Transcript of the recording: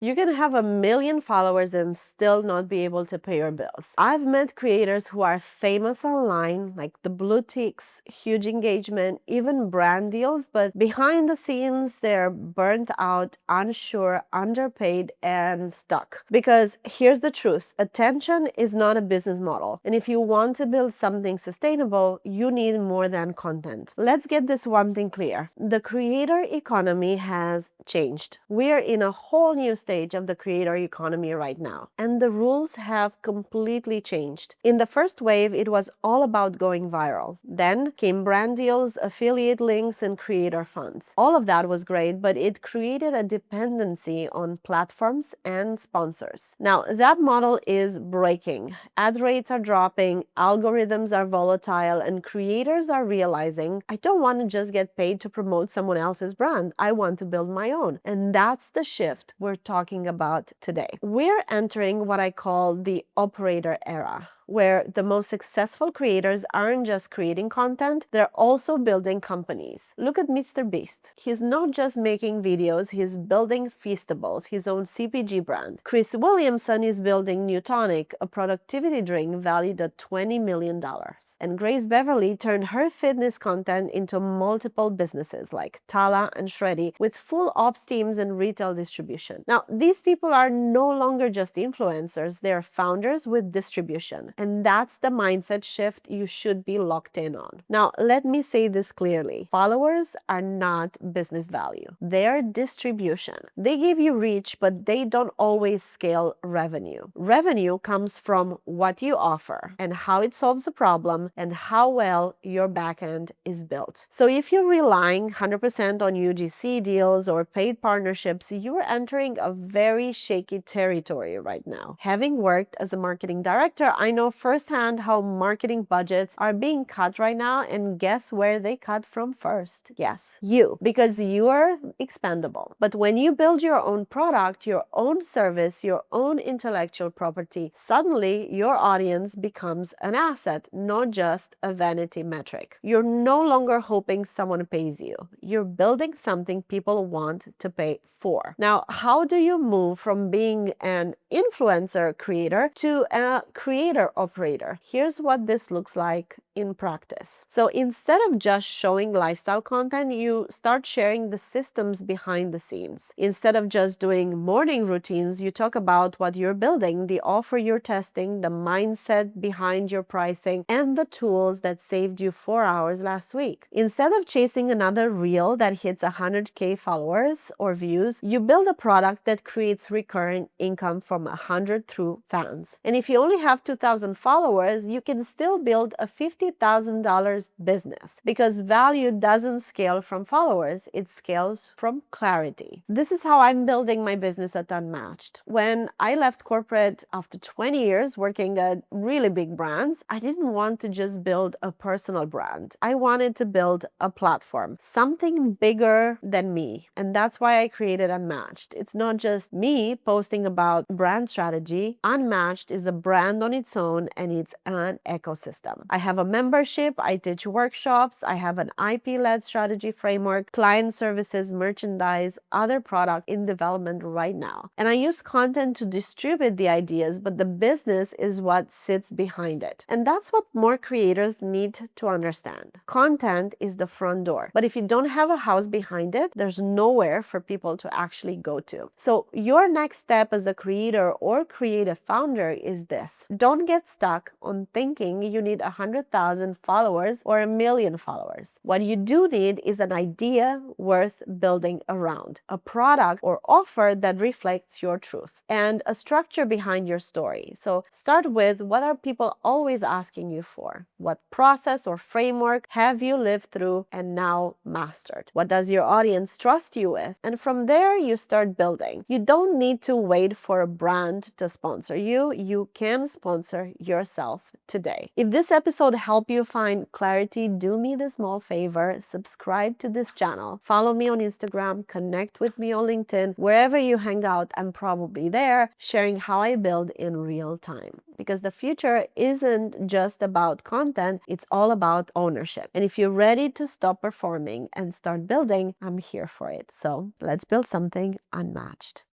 You can have 1 million followers and still not be able to pay your bills. I've met creators who are famous online, like the blue ticks, huge engagement, even brand deals, but behind the scenes, they're burnt out, unsure, underpaid, and stuck. Because here's the truth, attention is not a business model. And if you want to build something sustainable, you need more than content. Let's get this one thing clear. The creator economy has changed. We're in a whole new stage of the creator economy right now, and the rules have completely changed. In the first wave, it was all about going viral. Then came brand deals, affiliate links, and creator funds. All of that was great, but it created a dependency on platforms and sponsors. Now, that model is breaking. Ad rates are dropping, algorithms are volatile, and creators are realizing, I don't want to just get paid to promote someone else's brand. I want to build my own. And that's the shift we're talking about today. We're entering what I call the operator era, where the most successful creators aren't just creating content, they're also building companies. Look at MrBeast. He's not just making videos, he's building Feastables, his own CPG brand. Williamson is building Newtonic, a productivity drink valued at $20 million. And Beverley turned her fitness content into multiple businesses like Tala and Shreddy with full ops teams and retail distribution. Now, these people are no longer just influencers, they're founders with distribution. And that's the mindset shift you should be locked in on. Now, let me say this clearly. Followers are not business value. They're distribution. They give you reach, but they don't always scale revenue. Revenue comes from what you offer and how it solves a problem and how well your backend is built. So if you're relying 100% on UGC deals or paid partnerships, you're entering a very shaky territory right now. Having worked as a marketing director, I know firsthand how marketing budgets are being cut right now, and guess where they cut from first? Yes, you, because you are expendable. But when you build your own product, your own service, your own intellectual property, suddenly your audience becomes an asset, not just a vanity metric. You're no longer hoping someone pays you. You're building something people want to pay for. Now, how do you move from being an influencer creator to a creator operator? Here's what this looks like in practice. So instead of just showing lifestyle content, you start sharing the systems behind the scenes. Instead of just doing morning routines, you talk about what you're building, the offer you're testing, the mindset behind your pricing, and the tools that saved you 4 hours last week. Instead of chasing another reel that hits 100K followers or views, you build a product that creates recurring income from 100 true fans. And if you only have 2,000 followers, you can still build a $50,000 business, because value doesn't scale from followers, it scales from clarity. This is how I'm building my business at Unmatched. When I left corporate after 20 years working at really big brands, I didn't want to just build a personal brand. I wanted to build a platform, something bigger than me. And that's why I created Unmatched. It's not just me posting about brand strategy. Unmatched is a brand on its own, and it's an ecosystem. I have a membership, I teach workshops, I have an IP-led strategy framework, client services, merchandise, other product in development right now. And I use content to distribute the ideas, but the business is what sits behind it. And that's what more creators need to understand. Content is the front door, but if you don't have a house behind it, there's nowhere for people to actually go to. So your next step as a creator or creative founder is this. Don't get stuck on thinking you need 100,000 followers or 1 million followers. What you do need is an idea worth building around, a product or offer that reflects your truth, and a structure behind your story. So start with, what are people always asking you for? What process or framework have you lived through and now mastered? What does your audience trust you with? And from there, you start building. You don't need to wait for a brand to sponsor you. You can sponsor yourself today. If this episode helped you find clarity, do me the small favor, subscribe to this channel, follow me on Instagram, connect with me on LinkedIn. Wherever you hang out, I'm probably there sharing how I build in real time. Because the future isn't just about content, it's all about ownership. And if you're ready to stop performing and start building, I'm here for it. So let's build something unmatched.